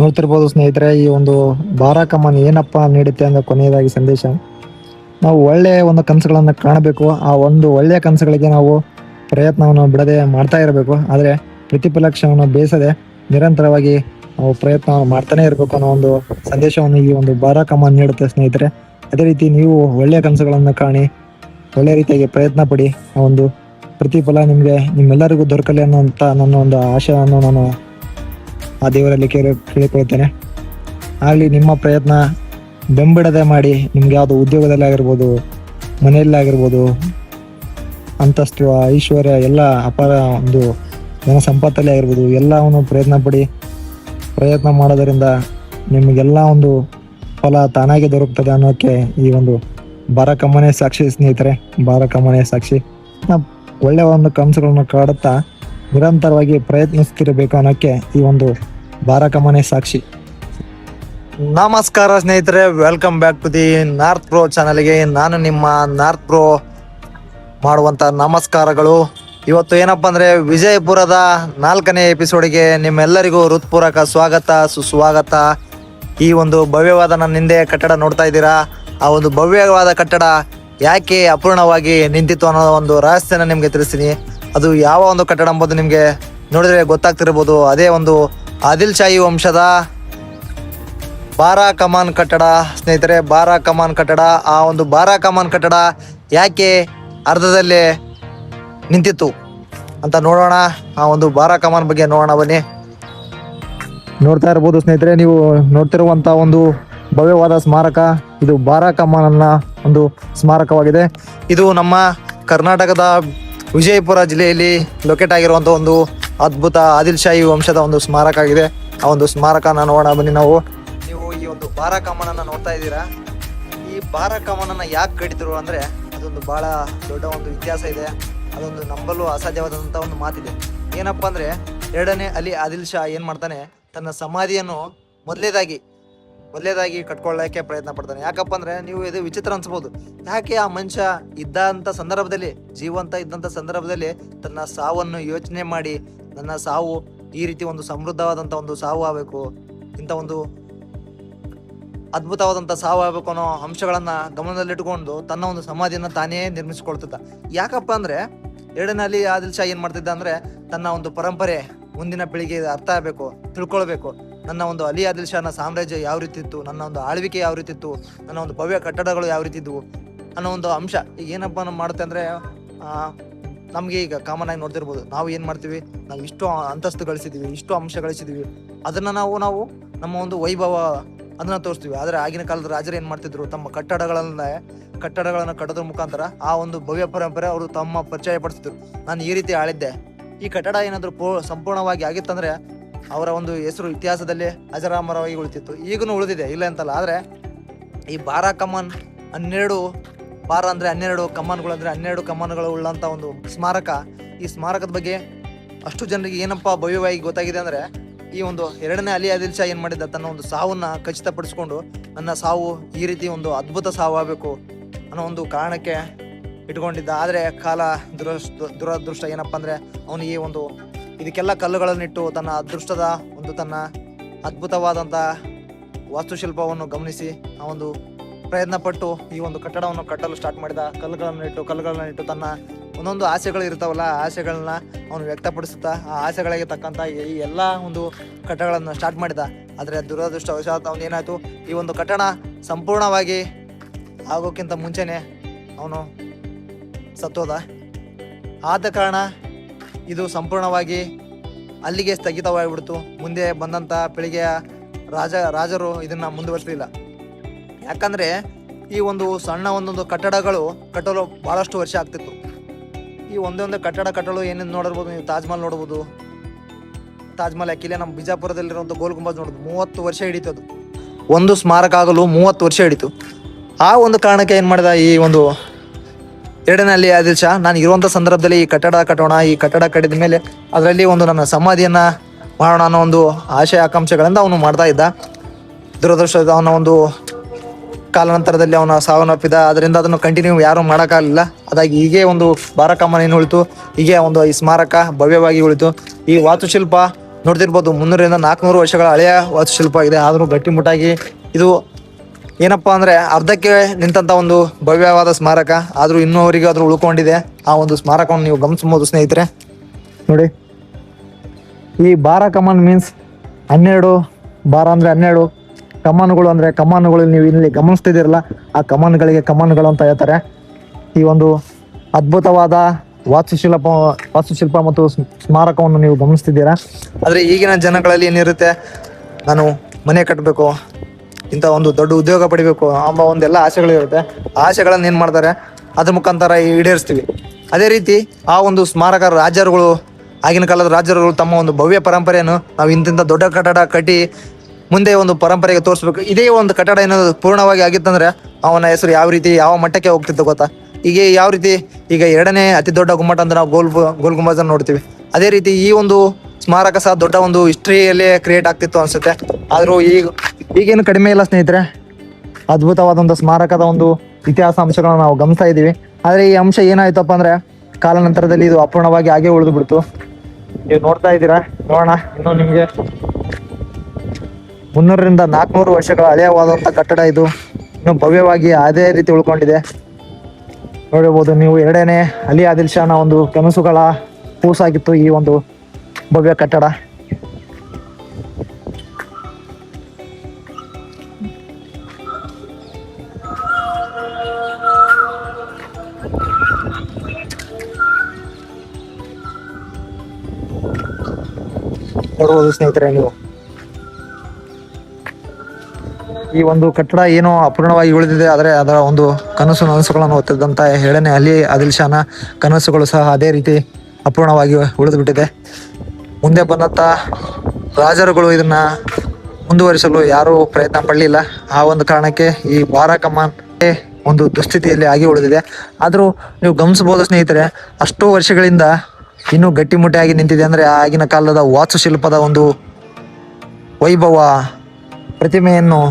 ನೋಡ್ತಿರ್ಬೋದು ಸ್ನೇಹಿತರೆ, ಈ ಒಂದು ಬಾರಾಕಮ್ಮನ್ ಏನಪ್ಪ ನೀಡುತ್ತೆ ಅಂದ್ರೆ ಕೊನೆಯದಾಗಿ ಸಂದೇಶ, ನಾವು ಒಳ್ಳೆಯ ಒಂದು ಕನಸುಗಳನ್ನು ಕಾಣಬೇಕು. ಆ ಒಂದು ಒಳ್ಳೆಯ ಕನಸುಗಳಿಗೆ ನಾವು ಪ್ರಯತ್ನವನ್ನು ಬಿಡದೆ ಮಾಡ್ತಾ ಇರಬೇಕು. ಆದರೆ ಪ್ರತಿಫಲಕ್ಷವನ್ನು ಬೇಸದೆ ನಿರಂತರವಾಗಿ ನಾವು ಪ್ರಯತ್ನವನ್ನು ಮಾಡ್ತಾನೆ ಇರಬೇಕು ಅನ್ನೋ ಒಂದು ಸಂದೇಶವನ್ನು ಈ ಒಂದು ಬಾರಾಕಮ್ಮನ್ ನೀಡುತ್ತೆ ಸ್ನೇಹಿತರೆ. ಅದೇ ರೀತಿ ನೀವು ಒಳ್ಳೆಯ ಕನಸುಗಳನ್ನು ಕಾಣಿ, ಒಳ್ಳೆಯ ರೀತಿಯಾಗಿ ಪ್ರಯತ್ನ ಪಡಿ. ಆ ಒಂದು ಪ್ರತಿಫಲ ನಿಮಗೆ ನಿಮ್ಮೆಲ್ಲರಿಗೂ ದೊರಕಲಿ ಅನ್ನೋಂಥ ನನ್ನ ಒಂದು ಆಶಯವನ್ನು ನಾನು ಆ ದೇವರಲ್ಲಿ ಕೇಳಿಕೊಳ್ತೇನೆ. ಆಗಲಿ ನಿಮ್ಮ ಪ್ರಯತ್ನ ಬೆಂಬಿಡದೆ ಮಾಡಿ. ನಿಮ್ಗೆ ಯಾವುದು ಉದ್ಯೋಗದಲ್ಲಿ ಆಗಿರ್ಬೋದು, ಮನೆಯಲ್ಲಿ ಆಗಿರ್ಬೋದು, ಅಂತಸ್ತು ಐಶ್ವರ್ಯ ಎಲ್ಲ ಅಪಾರ ಒಂದು ಜನ ಸಂಪತ್ತಲ್ಲಿ ಆಗಿರ್ಬೋದು, ಎಲ್ಲವನ್ನು ಪ್ರಯತ್ನ ಪಡಿ. ಪ್ರಯತ್ನ ಮಾಡೋದರಿಂದ ನಿಮಗೆಲ್ಲ ಒಂದು ಫಲ ತಾನಾಗೆ ದೊರಕುತ್ತದೆ ಅನ್ನೋಕ್ಕೆ ಈ ಒಂದು ಬಾರಾಕಮ್ಮನೇ ಸಾಕ್ಷಿ ಸ್ನೇಹಿತರೆ. ಬಾರಾಕಮ್ಮನೇ ಸಾಕ್ಷಿ. ಒಳ್ಳೆಯ ಒಂದು ಕನಸುಗಳನ್ನು ಕಾಡುತ್ತಾ ನಿರಂತರವಾಗಿ ಪ್ರಯತ್ನಿಸ್ತಿರಬೇಕು ಅನ್ನೋಕ್ಕೆ ಈ ಒಂದು ಬಾರಾಕಮ್ಮನೇ ಸಾಕ್ಷಿ. ನಮಸ್ಕಾರ ಸ್ನೇಹಿತರೆ, welcome back to the North Pro ಚಾನಲ್ಗೆ. ನಾನು ನಿಮ್ಮ ನಾರ್ತ್ ಪ್ರೋ ಮಾಡುವಂಥ ನಮಸ್ಕಾರಗಳು. ಇವತ್ತು ಏನಪ್ಪ ಅಂದರೆ ವಿಜಯಪುರದ 4ನೇ ಎಪಿಸೋಡಿಗೆ ನಿಮ್ಮೆಲ್ಲರಿಗೂ ಹೃತ್ಪೂರ್ವಕ ಸ್ವಾಗತ, ಸುಸ್ವಾಗತ. ಈ ಒಂದು ಭವ್ಯವಾದ ನನ್ನ ಹಿಂದೆ ಕಟ್ಟಡ ನೋಡ್ತಾ ಇದ್ದೀರಾ. ಆ ಒಂದು ಭವ್ಯವಾದ ಕಟ್ಟಡ ಯಾಕೆ ಅಪೂರ್ಣವಾಗಿ ನಿಂತಿತ್ತು ಅನ್ನೋ ಒಂದು ರಹಸ್ಯನ ನಿಮಗೆ ತಿಳಿಸ್ತೀನಿ. ಅದು ಯಾವ ಒಂದು ಕಟ್ಟಡ ಎಂಬುದು ನಿಮಗೆ ನೋಡಿದ್ರೆ ಗೊತ್ತಾಗ್ತಿರ್ಬೋದು. ಅದೇ ಒಂದು ಆದಿಲ್ ಶಾಹಿ ವಂಶದ ಬಾರಾಕಮ್ಮನ್ ಕಟ್ಟಡ ಸ್ನೇಹಿತರೆ. ಬಾರಾಕಮ್ಮನ್ ಕಟ್ಟಡ. ಆ ಒಂದು ಬಾರಾಕಮ್ಮನ್ ಕಟ್ಟಡ ಯಾಕೆ ಅರ್ಧದಲ್ಲೇ ನಿಂತಿತ್ತು ಅಂತ ನೋಡೋಣ. ಆ ಒಂದು ಬಾರಾಕಮ್ಮನ್ ಬಗ್ಗೆ ನೋಡೋಣ ಬನ್ನಿ. ನೋಡ್ತಾ ಇರ್ಬೋದು ಸ್ನೇಹಿತರೆ, ನೀವು ನೋಡ್ತಿರುವಂಥ ಒಂದು ಭವ್ಯವಾದ ಸ್ಮಾರಕ ಇದು ಬಾರಾಕಮ್ಮನ ಒಂದು ಸ್ಮಾರಕವಾಗಿದೆ. ಇದು ನಮ್ಮ ಕರ್ನಾಟಕದ ವಿಜಯಪುರ ಜಿಲ್ಲೆಯಲ್ಲಿ ಲೊಕೇಟ್ ಆಗಿರುವಂಥ ಒಂದು ಅದ್ಭುತ ಆದಿಲ್ ಶಾಹಿ ವಂಶದ ಒಂದು ಸ್ಮಾರಕ ಆಗಿದೆ. ಆ ಒಂದು ಸ್ಮಾರಕನ ನೋಡೋಣ ಬನ್ನಿ ನಾವು. ನೀವು ಈ ಒಂದು ಬಾರಾಕಮ್ಮನನ್ನ ನೋಡ್ತಾ ಇದ್ದೀರಾ. ಈ ಬಾರಾಕಮ್ಮನನ್ನ ಯಾಕೆ ಕಟ್ಟಿದ್ರು ಅಂದರೆ ಅದೊಂದು ಭಾಳ ದೊಡ್ಡ ಒಂದು ಇತಿಹಾಸ ಇದೆ. ಅದೊಂದು ನಂಬಲು ಅಸಾಧ್ಯವಾದಂಥ ಒಂದು ಮಾತಿದೆ. ಏನಪ್ಪ ಅಂದರೆ 2ನೇ ಅಲಿ ಆದಿಲ್ ಶಾ ಏನು ಮಾಡ್ತಾನೆ, ತನ್ನ ಸಮಾಧಿಯನ್ನು ಮೊದಲೇದಾಗಿ ಕಟ್ಕೊಳ್ಳೋಕ್ಕೆ ಪ್ರಯತ್ನ ಪಡ್ತಾನೆ. ಯಾಕಪ್ಪ ಅಂದರೆ ನೀವು ಇದು ವಿಚಿತ್ರ ಅನ್ಸ್ಬೋದು, ಯಾಕೆ ಆ ಮನುಷ್ಯ ಇದ್ದಂಥ ಸಂದರ್ಭದಲ್ಲಿ, ಜೀವಂತ ಇದ್ದಂಥ ಸಂದರ್ಭದಲ್ಲಿ ತನ್ನ ಸಾವನ್ನು ಯೋಚನೆ ಮಾಡಿ, ನನ್ನ ಸಾವು ಈ ರೀತಿ ಒಂದು ಸಮೃದ್ಧವಾದಂಥ ಒಂದು ಸಾವು ಆಗಬೇಕು, ಇಂಥ ಒಂದು ಅದ್ಭುತವಾದಂಥ ಸಾವು ಆಗಬೇಕು ಅನ್ನೋ ಅಂಶಗಳನ್ನು ಗಮನದಲ್ಲಿಟ್ಟುಕೊಂಡು ತನ್ನ ಒಂದು ಸಮಾಧಿಯನ್ನು ತಾನೇ ನಿರ್ಮಿಸಿಕೊಳ್ತಿದ್ದ. ಯಾಕಪ್ಪ ಅಂದರೆ 2ನೇ ಅಲಿ ಆದಿಲ್ ಶಾ ಏನು ಮಾಡ್ತಿದ್ದ ಅಂದರೆ ತನ್ನ ಒಂದು ಪರಂಪರೆ ಮುಂದಿನ ಪೀಳಿಗೆ ಅರ್ಥ ಆಗಬೇಕು, ತಿಳ್ಕೊಳ್ಬೇಕು. ನನ್ನ ಒಂದು ಅಲಿ ಆದಿಲ್ ಶಾನ ಸಾಮ್ರಾಜ್ಯ ಯಾವ ರೀತಿ ಇತ್ತು, ನನ್ನ ಒಂದು ಆಳ್ವಿಕೆ ಯಾವ ರೀತಿ ಇತ್ತು, ನನ್ನ ಒಂದು ಭವ್ಯ ಕಟ್ಟಡಗಳು ಯಾವ ರೀತಿ ಇದ್ವು ಅನ್ನೋ ಒಂದು ಅಂಶ. ಈಗ ಏನಪ್ಪ ಮಾಡುತ್ತೆ ಅಂದರೆ ನಮಗೆ ಈಗ ಕಾಮನ್ ಆಗಿ ನೋಡ್ತಿರ್ಬೋದು, ನಾವು ಏನು ಮಾಡ್ತೀವಿ, ನಾವು ಇಷ್ಟು ಅಂತಸ್ತು ಗಳಿಸಿದ್ದೀವಿ, ಇಷ್ಟು ಅಂಶ ಗಳಿಸಿದ್ದೀವಿ, ಅದನ್ನು ನಾವು ನಮ್ಮ ಒಂದು ವೈಭವ ಅದನ್ನು ತೋರಿಸ್ತೀವಿ. ಆದರೆ ಆಗಿನ ಕಾಲದ ರಾಜರು ಏನು ಮಾಡ್ತಿದ್ರು, ತಮ್ಮ ಕಟ್ಟಡಗಳನ್ನು ಕಟ್ಟೋದ್ರ ಮುಖಾಂತರ ಆ ಒಂದು ಭವ್ಯ ಪರಂಪರೆ ಅವರು ತಮ್ಮ ಪರಿಚಯ ಪಡಿಸ್ತಿದ್ರು. ನಾನು ಈ ರೀತಿ ಆಳಿದ್ದೆ. ಈ ಕಟ್ಟಡ ಏನಾದರೂ ಸಂಪೂರ್ಣವಾಗಿ ಆಗಿತ್ತಂದರೆ ಅವರ ಒಂದು ಹೆಸರು ಇತಿಹಾಸದಲ್ಲಿ ಅಜರಾಮರವಾಗಿ ಉಳಿತಿತ್ತು. ಈಗಲೂ ಉಳಿದಿದೆ, ಇಲ್ಲ ಅಂತಲ್ಲ. ಆದರೆ ಈ ಬಾರಾಕಮ್ಮನ್ 12 ಬಾರ ಅಂದರೆ 12 ಕಮ್ಮನ್ಗಳು ಅಂದರೆ 12 ಕಮ್ಮನ್ಗಳು ಉಳ್ಳಂಥ ಒಂದು ಸ್ಮಾರಕ. ಈ ಸ್ಮಾರಕದ ಬಗ್ಗೆ ಅಷ್ಟು ಜನರಿಗೆ ಏನಪ್ಪ ಭವ್ಯವಾಗಿ ಗೊತ್ತಾಗಿದೆ ಅಂದರೆ, ಈ ಒಂದು 2ನೇ ಅಲಿ ಆದಿಲ್ ಶಾ ಏನು ಮಾಡಿದ್ದ, ತನ್ನ ಒಂದು ಸಾವನ್ನು ಖಚಿತಪಡಿಸ್ಕೊಂಡು ನನ್ನ ಸಾವು ಈ ರೀತಿ ಒಂದು ಅದ್ಭುತ ಸಾವು ಆಗಬೇಕು ಅನ್ನೋ ಒಂದು ಕಾರಣಕ್ಕೆ ಇಟ್ಕೊಂಡಿದ್ದ. ಆದರೆ ಕಾಲ ದುರದೃಷ್ಟ ಏನಪ್ಪ ಅಂದರೆ ಅವನು ಈ ಒಂದು ಇದಕ್ಕೆಲ್ಲ ಕಲ್ಲುಗಳನ್ನಿಟ್ಟು ತನ್ನ ಅದೃಷ್ಟದ ಒಂದು ತನ್ನ ಅದ್ಭುತವಾದಂಥ ವಾಸ್ತುಶಿಲ್ಪವನ್ನು ಗಮನಿಸಿ ಆ ಒಂದು ಪ್ರಯತ್ನ ಪಟ್ಟು ಈ ಒಂದು ಕಟ್ಟಡವನ್ನು ಕಟ್ಟಲು ಸ್ಟಾರ್ಟ್ ಮಾಡಿದ. ಕಲ್ಲುಗಳನ್ನಿಟ್ಟು ತನ್ನ ಒಂದೊಂದು ಆಸೆಗಳು ಇರ್ತಾವಲ್ಲ, ಆ ಆಸೆಗಳನ್ನ ಅವನು ವ್ಯಕ್ತಪಡಿಸುತ್ತಾ ಆ ಆಸೆಗಳಿಗೆ ತಕ್ಕಂಥ ಈ ಎಲ್ಲ ಒಂದು ಕಟ್ಟಡಗಳನ್ನು ಸ್ಟಾರ್ಟ್ ಮಾಡಿದ. ಆದರೆ ದುರದೃಷ್ಟವಶಾತ್ ಅವನು ಏನಾಯಿತು, ಈ ಒಂದು ಕಟ್ಟಡ ಸಂಪೂರ್ಣವಾಗಿ ಆಗೋಕ್ಕಿಂತ ಮುಂಚೆನೇ ಅವನು ಸತ್ತೋದ. ಆದ ಕಾರಣ ಇದು ಸಂಪೂರ್ಣವಾಗಿ ಅಲ್ಲಿಗೆ ಸ್ಥಗಿತವಾಗಿಬಿಡ್ತು. ಮುಂದೆ ಬಂದಂಥ ಪೀಳಿಗೆಯ ರಾಜರು ಇದನ್ನು ಮುಂದುವರಿಸಲಿಲ್ಲ. ಯಾಕಂದರೆ ಈ ಒಂದು ಸಣ್ಣ ಒಂದೊಂದು ಕಟ್ಟಡಗಳು ಕಟ್ಟಲು ಭಾಳಷ್ಟು ವರ್ಷ ಆಗ್ತಿತ್ತು. ಈ ಒಂದೊಂದು ಕಟ್ಟಡ ಕಟ್ಟಲು ಏನೇನು ನೋಡಿರ್ಬೋದು, ನೀವು ತಾಜ್ ಮಹಲ್ ನೋಡ್ಬೋದು. ತಾಜ್ ಮಹಲ್ ಯಾಕಿಲ್ಲ, ನಮ್ಮ ಬಿಜಾಪುರದಲ್ಲಿರುವಂಥ ಗೋಲ್ ಗುಂಬಜ್ ನೋಡ್ಬೋದು, 30 ವರ್ಷ ಹಿಡಿತದು. ಒಂದು ಸ್ಮಾರಕ ಆಗಲು 30 ವರ್ಷ ಹಿಡಿತು. ಆ ಒಂದು ಕಾರಣಕ್ಕೆ ಏನು ಮಾಡಿದ ಈ ಒಂದು 2ನೇ ಅಲಿ ಆದಿಲ್ ಶಾ, ನಾನು ಇರುವಂಥ ಸಂದರ್ಭದಲ್ಲಿ ಈ ಕಟ್ಟಡ ಕಟ್ಟೋಣ, ಈ ಕಟ್ಟಡ ಕಟ್ಟಿದ ಮೇಲೆ ಅದರಲ್ಲಿ ಒಂದು ನನ್ನ ಸಮಾಧಿಯನ್ನು ಮಾಡೋಣ ಅನ್ನೋ ಒಂದು ಆಶಯ ಆಕಾಂಕ್ಷೆಗಳಿಂದ ಅವನು ಮಾಡ್ತಾ ಇದ್ದ. ದುರದೃಷ್ಟದ ಅವನ ಒಂದು ಕಾಲಾನಂತರದಲ್ಲಿ ಅವನ ಸಾವನ್ನಪ್ಪಿದ. ಅದರಿಂದ ಅದನ್ನು ಕಂಟಿನ್ಯೂ ಯಾರೂ ಮಾಡೋಕ್ಕಾಗಲಿಲ್ಲ. ಅದಾಗಿ ಹೀಗೆ ಒಂದು ಬಾರಾಕಮ್ಮನ್ ಏನು ಉಳಿತು, ಹೀಗೆ ಒಂದು ಈ ಸ್ಮಾರಕ ಭವ್ಯವಾಗಿ ಉಳಿತು. ಈ ವಾಸ್ತುಶಿಲ್ಪ ನೋಡ್ತಿರ್ಬೋದು 300-400 ವರ್ಷಗಳ ಹಳೆಯ ವಾಸ್ತುಶಿಲ್ಪ ಆಗಿದೆ. ಆದರೂ ಗಟ್ಟಿಮುಟ್ಟಾಗಿ ಇದು ಏನಪ್ಪಾ ಅಂದ್ರೆ ಅರ್ಧಕ್ಕೆ ನಿಂತಹ ಒಂದು ಭವ್ಯವಾದ ಸ್ಮಾರಕ. ಆದ್ರೂ ಇನ್ನೂವರೆಗೂ ಆದ್ರೂ ಉಳ್ಕೊಂಡಿದೆ. ಆ ಒಂದು ಸ್ಮಾರಕವನ್ನು ನೀವು ಗಮನಿಸಬಹುದು ಸ್ನೇಹಿತರೆ. ನೋಡಿ, ಈ ಬಾರ ಕಮಾನ್ ಮೀನ್ಸ್ 12 ಬಾರ ಅಂದ್ರೆ 12 ಕಮಾನುಗಳು ಅಂದ್ರೆ ಕಮಾನುಗಳು. ನೀವು ಇಲ್ಲಿ ಗಮನಿಸ್ತಿದ್ದೀರಲ್ಲ, ಆ ಕಮಾನುಗಳಿಗೆ ಕಮಾನುಗಳು ಅಂತ ಹೇಳ್ತಾರೆ. ಈ ಒಂದು ಅದ್ಭುತವಾದ ವಾಸ್ತುಶಿಲ್ಪ ಮತ್ತು ಸ್ಮಾರಕವನ್ನು ನೀವು ಗಮನಿಸ್ತಿದ್ದೀರಾ. ಆದ್ರೆ ಈಗಿನ ಜನಗಳಲ್ಲಿ ಏನಿರುತ್ತೆ, ನಾನು ಮನೆ ಕಟ್ಟಬೇಕು, ಇಂಥ ಒಂದು ದೊಡ್ಡ ಉದ್ಯೋಗ ಪಡಿಬೇಕು ಎಂಬ ಒಂದೆಲ್ಲ ಆಸೆಗಳಿರುತ್ತೆ. ಆ ಆಸೆಗಳನ್ನ ಏನು ಮಾಡ್ತಾರೆ, ಅದ್ರ ಮುಖಾಂತರ ಈಡೇರಿಸ್ತೀವಿ. ಅದೇ ರೀತಿ ಆ ಒಂದು ಸ್ಮಾರಕ ರಾಜರುಗಳು, ಆಗಿನ ಕಾಲದ ರಾಜರುಗಳು ತಮ್ಮ ಒಂದು ಭವ್ಯ ಪರಂಪರೆಯನ್ನು ನಾವು ಇಂತಿಂಥ ದೊಡ್ಡ ಕಟ್ಟಡ ಕಟ್ಟಿ ಮುಂದೆ ಒಂದು ಪರಂಪರೆಗೆ ತೋರಿಸ್ಬೇಕು. ಇದೇ ಒಂದು ಕಟ್ಟಡ ಏನಾದ್ರು ಪೂರ್ಣವಾಗಿ ಆಗಿತ್ತಂದ್ರೆ ಅವನ ಹೆಸರು ಯಾವ ರೀತಿ ಯಾವ ಮಟ್ಟಕ್ಕೆ ಹೋಗ್ತಿತ್ತು ಗೊತ್ತಾ. ಈಗ ಯಾವ ರೀತಿ ಈಗ 2ನೇ ಅತಿ ದೊಡ್ಡ ಗುಮ್ಮಟ ಅಂದ್ರೆ ನಾವು ಗೋಲ್ ಗುಂಬಜ್ ನೋಡ್ತೀವಿ. ಅದೇ ರೀತಿ ಈ ಒಂದು ಸ್ಮಾರಕ ಸಹ ದೊಡ್ಡ ಒಂದು ಹಿಸ್ಟ್ರಿಯಲ್ಲೇ ಕ್ರಿಯೇಟ್ ಆಗ್ತಿತ್ತು ಅನ್ಸುತ್ತೆ. ಆದರೂ ಈಗೇನು ಕಡಿಮೆ ಇಲ್ಲ ಸ್ನೇಹಿತರೆ. ಅದ್ಭುತವಾದ ಒಂದು ಸ್ಮಾರಕದ ಒಂದು ಇತಿಹಾಸ ಅಂಶಗಳನ್ನ ನಾವು ಗಮನಿಸ್ತಾ ಇದ್ದೀವಿ. ಆದರೆ ಈ ಅಂಶ ಏನಾಯ್ತಪ್ಪ ಅಂದ್ರೆ ಕಾಲಾನಂತರದಲ್ಲಿ ಇದು ಅಪೂರ್ಣವಾಗಿ ಹಾಗೆ ಉಳಿದು ಬಿಡ್ತು. ನೀವು ನೋಡ್ತಾ ಇದ್ದೀರಾ, ನೋಡೋಣ. ಇನ್ನು ನಿಮಗೆ 300-400 ವರ್ಷಗಳ ಹಳೆಯವಾದಂಥ ಕಟ್ಟಡ ಇದು ಇನ್ನು ಭವ್ಯವಾಗಿ ಅದೇ ರೀತಿ ಉಳ್ಕೊಂಡಿದೆ. ನೋಡಬಹುದು ನೀವು, 2ನೇ ಅಲಿ ಆದಿಲ್ ಶಾನ ಒಂದು ಕನಸುಗಳ ಕೂಸಾಗಿತ್ತು ಈ ಒಂದು ಭವ್ಯ ಕಟ್ಟಡ. ನೋಡಬಹುದು ಸ್ನೇಹಿತರೆ ನೀವು, ಈ ಒಂದು ಕಟ್ಟಡ ಏನೋ ಅಪೂರ್ಣವಾಗಿ ಉಳಿದಿದೆ. ಆದರೆ ಅದರ ಒಂದು ನನಸುಗಳನ್ನು ಹೊತ್ತಿದ್ದಂಥ 2ನೇ ಅಲಿ ಆದಿಲ್ ಶಾನ ಕನಸುಗಳು ಸಹ ಅದೇ ರೀತಿ ಅಪೂರ್ಣವಾಗಿ ಉಳಿದು ಬಿಟ್ಟಿದೆ. ಮುಂದೆ ಬಂದಂಥ ರಾಜರುಗಳು ಇದನ್ನ ಮುಂದುವರಿಸಲು ಯಾರೂ ಪ್ರಯತ್ನ ಪಡಲಿಲ್ಲ. ಆ ಒಂದು ಕಾರಣಕ್ಕೆ ಈ ಬಾರ ಕಮಾನ್ ಒಂದು ದುಸ್ಥಿತಿಯಲ್ಲಿ ಆಗಿ ಉಳಿದಿದೆ. ಆದರೂ ನೀವು ಗಮನಿಸಬಹುದು ಸ್ನೇಹಿತರೆ, ಅಷ್ಟೋ ವರ್ಷಗಳಿಂದ ಇನ್ನೂ ಗಟ್ಟಿಮುಟ್ಟಿಯಾಗಿ ನಿಂತಿದೆ. ಅಂದರೆ ಆಗಿನ ಕಾಲದ ವಾಸ್ತುಶಿಲ್ಪದ ಒಂದು ವೈಭವ ಪ್ರತಿಮೆಯನ್ನು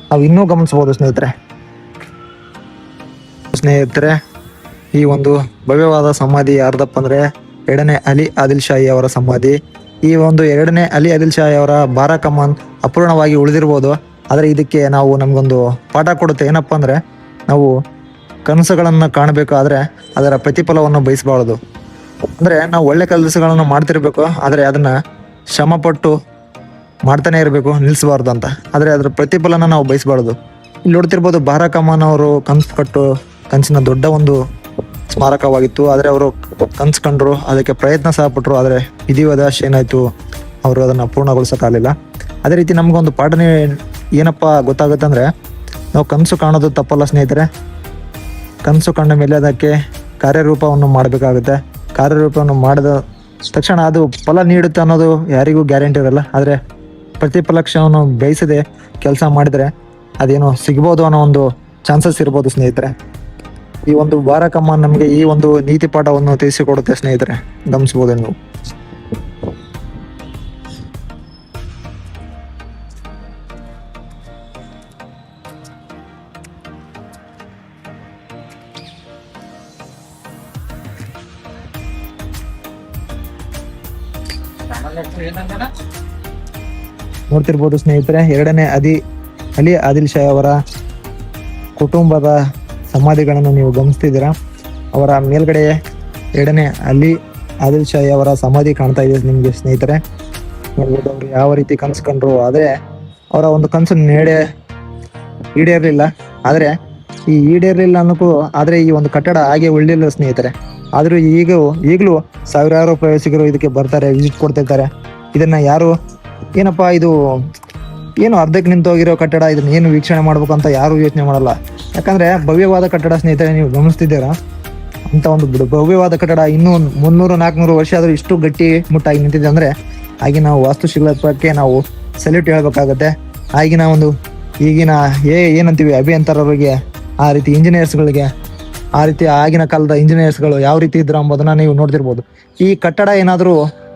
ನಾವು ಇನ್ನೂ ಗಮನಿಸಬಹುದು ಸ್ನೇಹಿತರೆ. ಈ ಒಂದು ಭವ್ಯವಾದ ಸಮಾಧಿ ಯಾರ್ದಪ್ಪ ಅಂದ್ರೆ 2ನೇ ಅಲಿ ಆದಿಲ್ ಶಾಹಿ ಅವರ ಸಮಾಧಿ. ಈ ಒಂದು 2ನೇ ಅಲಿ ಆದಿಲ್ ಶಾಹಿ ಅವರ ಬಾರ ಕಮಾನ್ ಅಪೂರ್ಣವಾಗಿ ಉಳಿದಿರ್ಬೋದು. ಆದರೆ ಇದಕ್ಕೆ ನಾವು ನಮಗೊಂದು ಪಾಠ ಕೊಡುತ್ತೆ. ಏನಪ್ಪ ಅಂದ್ರೆ, ನಾವು ಕನಸುಗಳನ್ನು ಕಾಣಬೇಕಾದ್ರೆ ಅದರ ಪ್ರತಿಫಲವನ್ನು ಬಯಸಬಾರದು. ಅಂದರೆ ನಾವು ಒಳ್ಳೆ ಕೆಲಸಗಳನ್ನು ಮಾಡ್ತಿರ್ಬೇಕು, ಆದರೆ ಅದನ್ನ ಶ್ರಮಪಟ್ಟು ಮಾಡ್ತಾನೆ ಇರಬೇಕು, ನಿಲ್ಲಿಸಬಾರ್ದು ಅಂತ. ಆದರೆ ಅದರ ಪ್ರತಿಫಲನ ನಾವು ಬಯಸಬಾರ್ದು. ಇಲ್ಲಿ ನೋಡ್ತಿರ್ಬೋದು, ಬಾರ ಕಮಾನ್ ಅವರು ಕನಸಿನ ದೊಡ್ಡ ಒಂದು ಸ್ಮಾರಕವಾಗಿತ್ತು. ಆದರೆ ಅವರು ಕನಸು ಕಂಡ್ರು, ಅದಕ್ಕೆ ಪ್ರಯತ್ನ ಸಹ ಪಟ್ಟರು. ಆದರೆ ವಿಧಿವಶಾತ್ ಏನಾಯ್ತು, ಅವರು ಅದನ್ನು ಪೂರ್ಣಗೊಳಿಸೋಕ್ಕಾಗಲಿಲ್ಲ. ಅದೇ ರೀತಿ ನಮಗೊಂದು ಪಾಠನೆ ಏನಪ್ಪ ಗೊತ್ತಾಗುತ್ತೆ ಅಂದರೆ, ನಾವು ಕನಸು ಕಾಣೋದು ತಪ್ಪಲ್ಲ ಸ್ನೇಹಿತರೆ. ಕನಸು ಕಂಡ ಮೇಲೆ ಅದಕ್ಕೆ ಕಾರ್ಯರೂಪವನ್ನು ಮಾಡಬೇಕಾಗುತ್ತೆ. ಕಾರ್ಯರೂಪವನ್ನು ಮಾಡಿದ ತಕ್ಷಣ ಅದು ಫಲ ನೀಡುತ್ತೆ ಅನ್ನೋದು ಯಾರಿಗೂ ಗ್ಯಾರಂಟಿ ಇರಲ್ಲ. ಆದರೆ ಪ್ರತಿಫಲಕ್ಷವನ್ನು ಬಯಸದೆ ಕೆಲಸ ಮಾಡಿದರೆ ಅದೇನೋ ಸಿಗ್ಬೋದು ಅನ್ನೋ ಒಂದು ಚಾನ್ಸಸ್ ಇರ್ಬೋದು ಸ್ನೇಹಿತರೆ. ಈ ಒಂದು ಬಾರ ಕಮಾನ್ ನಮಗೆ ಈ ಒಂದು ನೀತಿ ಪಾಠವನ್ನು ತಿಳಿಸಿಕೊಡುತ್ತೆ ಸ್ನೇಹಿತರೆ, ಗಮನಿಸಬಹುದು ನೀವು. ನೋಡ್ತಿರ್ಬೋದು ಸ್ನೇಹಿತರೆ, 2ನೇ ಅಲಿ ಆದಿಲ್ ಶಾಹಿ ಅವರ ಕುಟುಂಬದ ಸಮಾಧಿಗಳನ್ನು ನೀವು ಗಮನಿಸ್ತಿದ್ದೀರಾ. ಅವರ ಮೇಲ್ಗಡೆ 2ನೇ ಅಲಿ ಆದಿಲ್ ಶಾಹಿ ಅವರ ಸಮಾಧಿ ಕಾಣ್ತಾ ಇದೆ ನಿಮಗೆ ಸ್ನೇಹಿತರೆ. ನೋಡ್ಬೋದು ಅವರು ಯಾವ ರೀತಿ ಕನಸು ಕಂಡ್ರು. ಆದರೆ ಅವರ ಒಂದು ಕನಸು ಈಡೇರಲಿಲ್ಲ. ಆದರೆ ಈ ಈಡೇರಲಿಲ್ಲ ಅನ್ನೋಕ್ಕೂ ಆದರೆ ಈ ಒಂದು ಕಟ್ಟಡ ಹಾಗೆ ಉಳಿಲಿಲ್ಲ ಸ್ನೇಹಿತರೆ. ಆದರೂ ಈಗಲೂ ಸಾವಿರಾರು ಪ್ರವಾಸಿಗರು ಇದಕ್ಕೆ ಬರ್ತಾರೆ, ವಿಸಿಟ್ ಕೊಡ್ತಿರ್ತಾರೆ. ಇದನ್ನ ಯಾರು ಏನಪ್ಪ ಇದು ಏನು ಅರ್ಧಕ್ಕೆ ನಿಂತೋಗಿರೋ ಕಟ್ಟಡ, ಇದನ್ನ ಏನು ವೀಕ್ಷಣೆ ಮಾಡ್ಬೇಕಂತ ಯಾರು ಯೋಚನೆ ಮಾಡಲ್ಲ. ಯಾಕಂದ್ರೆ ಭವ್ಯವಾದ ಕಟ್ಟಡ ಸ್ನೇಹಿತರೆ, ನೀವು ಗಮನಿಸ್ತಿದ್ದೀರಾ. ಅಂತ ಒಂದು ಭವ್ಯವಾದ ಕಟ್ಟಡ ಇನ್ನೂ 300-400 ವರ್ಷ ಆದರೂ ಇಷ್ಟು ಗಟ್ಟಿ ಮುಟ್ಟಾಗಿ ನಿಂತಿದೆ ಅಂದರೆ ಆಗಿನ ವಾಸ್ತುಶಿಲ್ಪಕ್ಕೆ ನಾವು ಸಲ್ಯೂಟ್ ಹೇಳ್ಬೇಕಾಗತ್ತೆ. ಈಗಿನ ಏನಂತೀವಿ ಅಭಿಯಂತರರಿಗೆ, ಆ ರೀತಿ ಇಂಜಿನಿಯರ್ಸ್ಗಳಿಗೆ, ಆ ರೀತಿ ಆಗಿನ ಕಾಲದ ಇಂಜಿನಿಯರ್ಸ್ಗಳು ಯಾವ ರೀತಿ ಇದ್ರು ಎಂಬುದನ್ನ ನೀವು ನೋಡ್ತಿರ್ಬೋದು. ಈ ಕಟ್ಟಡ ಏನಾದರೂ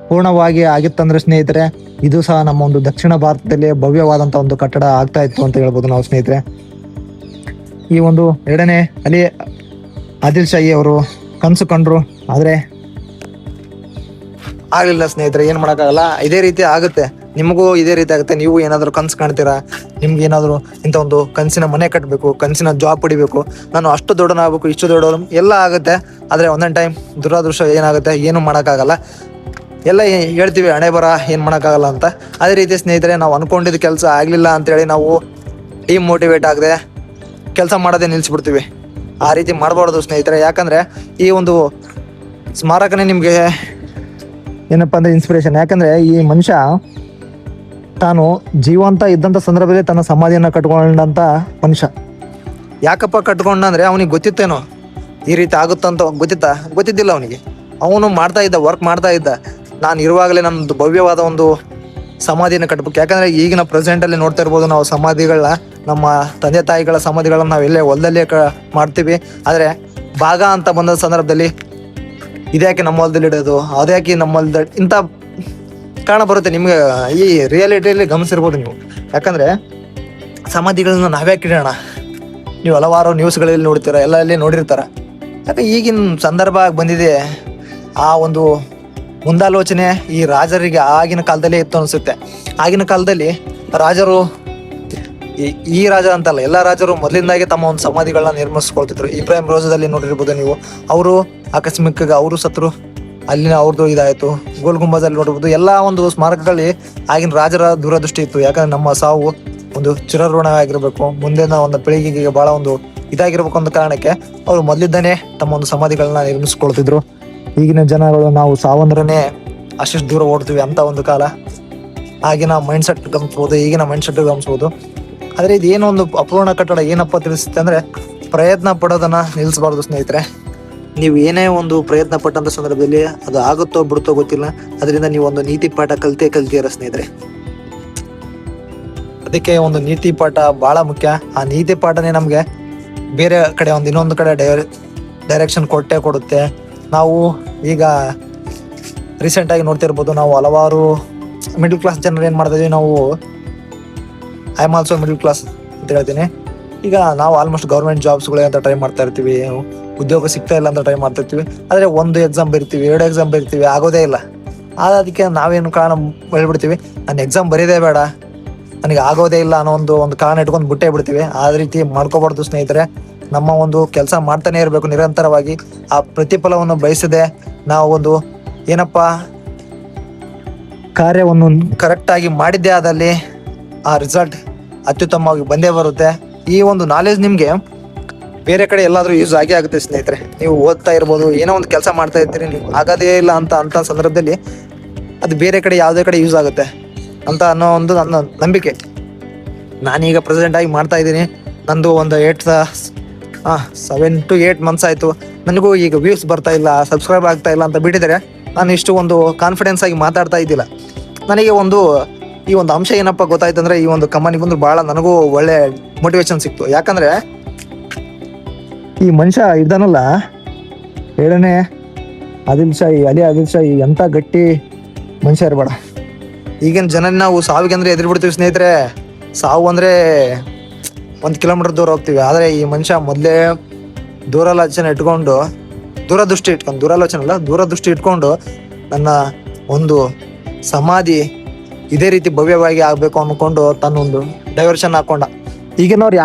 ಪೂರ್ಣವಾಗಿ ಆಗಿತ್ತಂದ್ರೆ ಸ್ನೇಹಿತರೆ, ಇದು ಸಹ ನಮ್ಮ ಒಂದು ದಕ್ಷಿಣ ಭಾರತದಲ್ಲಿ ಭವ್ಯವಾದಂಥ ಒಂದು ಕಟ್ಟಡ ಆಗ್ತಾ ಇತ್ತು ಅಂತ ಹೇಳ್ಬೋದು ನಾವು ಸ್ನೇಹಿತರೆ. ಈ ಒಂದು 2ನೇ ಅಲಿ ಆದಿಲ್ ಶಾಹಿ ಅವರು ಕನಸು ಕಂಡ್ರು. ಆದರೆ ಆಗಲಿಲ್ಲ ಸ್ನೇಹಿತರೆ, ಏನು ಮಾಡೋಕ್ಕಾಗಲ್ಲ. ಇದೇ ರೀತಿ ಆಗುತ್ತೆ, ನಿಮಗೂ ಇದೇ ರೀತಿ ಆಗುತ್ತೆ. ನೀವು ಏನಾದರೂ ಕನಸು ಕಾಣ್ತೀರಾ, ನಿಮ್ಗೆ ಏನಾದರೂ ಇಂಥ ಒಂದು ಕನಸಿನ ಮನೆ ಕಟ್ಟಬೇಕು, ಕನಸಿನ ಜಾಬ್ ಪಡಿಬೇಕು, ನಾನು ಅಷ್ಟು ದೊಡ್ಡನಾಗಬೇಕು, ಇಷ್ಟು ದೊಡ್ಡವನು ಎಲ್ಲ ಆಗುತ್ತೆ. ಆದರೆ ಒಂದೊಂದು ಟೈಮ್ ದುರಾದೃಷ್ಟ ಏನಾಗುತ್ತೆ, ಏನು ಮಾಡೋಕ್ಕಾಗಲ್ಲ. ಎಲ್ಲ ಹೇಳ್ತೀವಿ ಹಣೆ ಬರ, ಏನು ಮಾಡೋಕ್ಕಾಗಲ್ಲ ಅಂತ. ಅದೇ ರೀತಿ ಸ್ನೇಹಿತರೆ, ನಾವು ಅಂದ್ಕೊಂಡಿದ್ದ ಕೆಲಸ ಆಗಲಿಲ್ಲ ಅಂತೇಳಿ ನಾವು ಡಿಮೋಟಿವೇಟ್ ಆಗದೆ ಕೆಲಸ ಮಾಡೋದೇ ನಿಲ್ಲಿಸ್ಬಿಡ್ತೀವಿ. ಆ ರೀತಿ ಮಾಡಬಾರ್ದು ಸ್ನೇಹಿತರೆ. ಯಾಕಂದರೆ ಈ ಒಂದು ಸ್ಮಾರಕನೇ ನಿಮಗೆ ಏನಪ್ಪ ಅಂದರೆ ಇನ್ಸ್ಪಿರೇಷನ್. ಯಾಕಂದರೆ ಈ ಮನುಷ್ಯ ತಾನು ಜೀವಂತ ಇದ್ದಂಥ ಸಂದರ್ಭದಲ್ಲಿ ತನ್ನ ಸಮಾಧಿಯನ್ನು ಕಟ್ಕೊಂಡಂಥ ಮನುಷ್ಯ. ಯಾಕಪ್ಪ ಕಟ್ಕೊಂಡ ಅಂದರೆ ಅವನಿಗೆ ಗೊತ್ತಿತ್ತೇನೋ ಈ ರೀತಿ ಆಗುತ್ತಂತ ಗೊತ್ತಿದ್ದಿಲ್ಲ ಅವನಿಗೆ. ಅವನು ಮಾಡ್ತಾ ಇದ್ದ, ವರ್ಕ್ ಮಾಡ್ತಾ ಇದ್ದ. ನಾನು ಇರುವಾಗಲೇ ನಮ್ಮದು ಭವ್ಯವಾದ ಒಂದು ಸಮಾಧಿಯನ್ನು ಕಟ್ಟಬೇಕು. ಯಾಕಂದರೆ ಈಗಿನ ಪ್ರೆಸೆಂಟಲ್ಲಿ ನೋಡ್ತಾ ಇರ್ಬೋದು ನಾವು ಸಮಾಧಿಗಳನ್ನ, ನಮ್ಮ ತಂದೆ ತಾಯಿಗಳ ಸಮಾಧಿಗಳನ್ನ ನಾವು ಎಲ್ಲೇ ಹೊಲದಲ್ಲೇ ಮಾಡ್ತೀವಿ. ಆದರೆ ಭಾಗ ಅಂತ ಬಂದ ಸಂದರ್ಭದಲ್ಲಿ ಇದ್ಯಾಕೆ ನಮ್ಮ ಹೊಲದಲ್ಲಿ ಇಡೋದು, ಅದ್ಯಾಕೆ ನಮ್ಮ ಹೊಲದಲ್ಲಿ, ಇಂಥ ಕಾರಣ ಬರುತ್ತೆ. ನಿಮಗೆ ಈ ರಿಯಾಲಿಟಿಯಲ್ಲಿ ಗಮನಿಸಿರ್ಬೋದು ನೀವು. ಯಾಕಂದರೆ ಸಮಾಧಿಗಳನ್ನ ನಾವ್ಯಾಕೆ ಇಡೋಣ, ನೀವು ಹಲವಾರು ನ್ಯೂಸ್ಗಳಲ್ಲಿ ನೋಡ್ತೀರ, ಎಲ್ಲಲ್ಲಿ ನೋಡಿರ್ತಾರೆ. ಯಾಕೆ ಈಗಿನ ಸಂದರ್ಭ ಬಂದಿದೆ. ಆ ಒಂದು ಮುಂದಾಲೋಚನೆ ಈ ರಾಜರಿಗೆ ಆಗಿನ ಕಾಲದಲ್ಲೇ ಇತ್ತು ಅನಿಸುತ್ತೆ. ಆಗಿನ ಕಾಲದಲ್ಲಿ ರಾಜರು, ಈ ರಾಜ ಅಂತಲ್ಲ, ಎಲ್ಲ ರಾಜರು ಮೊದಲಿಂದಾಗಿ ತಮ್ಮ ಒಂದು ಸಮಾಧಿಗಳನ್ನ ನಿರ್ಮಿಸ್ಕೊಳ್ತಿದ್ರು. ಇಬ್ರಾಹಿಂ ರೋಜದಲ್ಲಿ ನೋಡಿರ್ಬೋದು ನೀವು. ಅವರು ಆಕಸ್ಮಿಕ ಅವರು ಸತ್ರು, ಅಲ್ಲಿನ ಅವ್ರದ್ದು ಇದಾಯಿತು. ಗೋಲ್ ಗುಂಬಜಲ್ಲಿ ನೋಡಿರ್ಬೋದು. ಎಲ್ಲ ಒಂದು ಸ್ಮಾರಕಗಳಲ್ಲಿ ಆಗಿನ ರಾಜರ ದೂರದೃಷ್ಟಿ ಇತ್ತು. ಯಾಕಂದ್ರೆ ನಮ್ಮ ಸಾವು ಒಂದು ಚಿರಋಣವಾಗಿರ್ಬೇಕು, ಮುಂದಿನ ಒಂದು ಪೀಳಿಗೆಗೆ ಬಹಳ ಒಂದು ಇದಾಗಿರ್ಬೇಕು ಅನ್ನೋ ಕಾರಣಕ್ಕೆ ಅವರು ಮೊದಲಿದ್ದಾನೆ ತಮ್ಮ ಒಂದು ಸಮಾಧಿಗಳನ್ನ ನಿರ್ಮಿಸ್ಕೊಳ್ತಿದ್ರು. ಈಗಿನ ಜನಗಳು ನಾವು ಸಾವಂದ್ರೇ ಅಷ್ಟು ದೂರ ಓಡ್ತೀವಿ ಅಂತ ಒಂದು ಕಾಲ. ಆಗಿನ ಮೈಂಡ್ ಸೆಟ್ ಗಮನಿಸ್ಬೋದು, ಈಗಿನ ಮೈಂಡ್ ಸೆಟ್ ಗಮನಿಸ್ಬೋದು. ಆದರೆ ಇದು ಏನೋ ಒಂದು ಅಪೂರ್ಣ ಕಟ್ಟಡ ಏನಪ್ಪ ತಿಳಿಸುತ್ತೆ ಅಂದರೆ, ಪ್ರಯತ್ನ ಪಡೋದನ್ನ ನಿಲ್ಲಿಸಬಾರ್ದು ಸ್ನೇಹಿತರೆ. ನೀವು ಏನೇ ಒಂದು ಪ್ರಯತ್ನ ಪಟ್ಟಂಥ ಸಂದರ್ಭದಲ್ಲಿ ಅದು ಆಗುತ್ತೋ ಬಿಡುತ್ತೋ ಗೊತ್ತಿಲ್ಲ. ಅದರಿಂದ ನೀವು ಒಂದು ನೀತಿ ಪಾಠ ಕಲ್ತೀರ ಸ್ನೇಹಿತರೆ. ಅದಕ್ಕೆ ಒಂದು ನೀತಿ ಪಾಠ ಭಾಳ ಮುಖ್ಯ. ಆ ನೀತಿ ಪಾಠನೇ ನಮಗೆ ಬೇರೆ ಕಡೆ ಒಂದು ಇನ್ನೊಂದು ಕಡೆ ಡೈರೆಕ್ಷನ್ ಕೊಡುತ್ತೆ. ನಾವು ಈಗ ರೀಸೆಂಟಾಗಿ ನೋಡ್ತಿರ್ಬೋದು, ನಾವು ಹಲವಾರು ಮಿಡಲ್ ಕ್ಲಾಸ್ ಜನರು ಏನು ಮಾಡ್ತಾಯಿದ್ವಿ, ನಾವು I am also middle class ಅಂತ ಹೇಳ್ತೀನಿ. ಈಗ ನಾವು ಆಲ್ಮೋಸ್ಟ್ ಗೌರ್ಮೆಂಟ್ ಜಾಬ್ಸ್ಗಳೇ ಅಂತ ಟ್ರೈ ಮಾಡ್ತಾ ಇರ್ತೀವಿ, ಉದ್ಯೋಗ ಸಿಗ್ತಾ ಇಲ್ಲ ಅಂತ ಟ್ರೈ ಮಾಡ್ತಾ ಇರ್ತೀವಿ. ಆದರೆ ಒಂದು ಎಕ್ಸಾಮ್ ಬರಿತೀವಿ, 2 ಎಕ್ಸಾಮ್ ಬರಿತೀವಿ, ಆಗೋದೇ ಇಲ್ಲ. ಅದಕ್ಕೆ ನಾವೇನು ಕಾರಣ ಹೇಳ್ಬಿಡ್ತೀವಿ, ನಾನು ಎಕ್ಸಾಮ್ ಬರೀದೇ ಬೇಡ, ನನಗೆ ಆಗೋದೇ ಇಲ್ಲ ಅನ್ನೋ ಒಂದು ಕಾರಣ ಇಟ್ಕೊಂಡು ಬಿಟ್ಟೇ ಬಿಡ್ತೀವಿ. ಆ ರೀತಿ ಮಾಡ್ಕೋಬಾರ್ದು ಸ್ನೇಹಿತರೆ. ನಮ್ಮ ಒಂದು ಕೆಲಸ ಮಾಡ್ತಾನೆ ಇರಬೇಕು ನಿರಂತರವಾಗಿ. ಆ ಪ್ರತಿಫಲವನ್ನು ಬಯಸದೆ ನಾವು ಒಂದು ಏನಪ್ಪ ಕಾರ್ಯವನ್ನು ಕರೆಕ್ಟಾಗಿ ಮಾಡಿದ್ದೇ ಆದಲ್ಲಿ ಆ ರಿಸಲ್ಟ್ ಅತ್ಯುತ್ತಮವಾಗಿ ಬಂದೇ ಬರುತ್ತೆ. ಈ ಒಂದು ನಾಲೆಜ್ ನಿಮಗೆ ಬೇರೆ ಕಡೆ ಎಲ್ಲಾದರೂ ಯೂಸ್ ಆಗೇ ಆಗುತ್ತೆ ಸ್ನೇಹಿತರೆ. ನೀವು ಓದ್ತಾ ಇರ್ಬೋದು, ಏನೋ ಒಂದು ಕೆಲಸ ಮಾಡ್ತಾ ಇರ್ತೀರಿ, ನೀವು ಆಗೋದೇ ಇಲ್ಲ ಅಂತ ಸಂದರ್ಭದಲ್ಲಿ ಅದು ಬೇರೆ ಕಡೆ ಯಾವುದೇ ಕಡೆ ಯೂಸ್ ಆಗುತ್ತೆ ಅಂತ ಅನ್ನೋ ಒಂದು ನನ್ನ ನಂಬಿಕೆ. ನಾನೀಗ ಪ್ರೆಸೆಂಟಾಗಿ ಮಾಡ್ತಾ ಇದ್ದೀನಿ. ನಂದು ಒಂದು 7 to 8 ಮಂತ್ಸ್ ಆಯಿತು. ನನಗೂ ಈಗ ವ್ಯೂಸ್ ಬರ್ತಾ ಇಲ್ಲ, ಸಬ್ಸ್ಕ್ರೈಬ್ ಆಗ್ತಾ ಇಲ್ಲ ಅಂತ ಬಿಟ್ಟಿದ್ದಾರೆ. ನಾನು ಇಷ್ಟು ಒಂದು ಕಾನ್ಫಿಡೆನ್ಸ್ ಆಗಿ ಮಾತಾಡ್ತಾ ಇದ್ದಿಲ್ಲ. ನನಗೆ ಈ ಒಂದು ಅಂಶ ಏನಪ್ಪ ಗೊತ್ತಾಯ್ತು ಅಂದರೆ, ಈ ಒಂದು ಕಂಪನಿ ಬಂದು ಭಾಳ ನನಗೂ ಒಳ್ಳೆ ಮೋಟಿವೇಶನ್ ಸಿಕ್ತು. ಯಾಕಂದರೆ ಈ ಮನುಷ್ಯ ಇದ್ದಾನಲ್ಲ, 7ನೇ ಅಲಿ ಆದಿಲ್ ಶಾಹಿ ಎಂಥ ಗಟ್ಟಿ ಮನುಷ್ಯ ಇರಬೇಡ. ಈಗಿನ ಜನ ನಾವು ಸಾವಿಗೆ ಅಂದರೆ ಎದುರುಬಿಡ್ತೀವಿ ಸ್ನೇಹಿತರೆ. ಸಾವು ಅಂದರೆ 1 ಕಿಲೋಮೀಟರ್ ದೂರ ಹೋಗ್ತೀವಿ. ಆದರೆ ಈ ಮನುಷ್ಯ ಮೊದಲೇ ದೂರದೃಷ್ಟಿ ಇಟ್ಕೊಂಡು ನನ್ನ ಒಂದು ಸಮಾಧಿ ಇದೇ ರೀತಿ ಭವ್ಯವಾಗಿ ಆಗಬೇಕು ಅಂದ್ಕೊಂಡು ತನ್ನೊಂದು ಡೈವರ್ಷನ್ ಹಾಕೊಂಡ. ಈಗಿನವ್ರು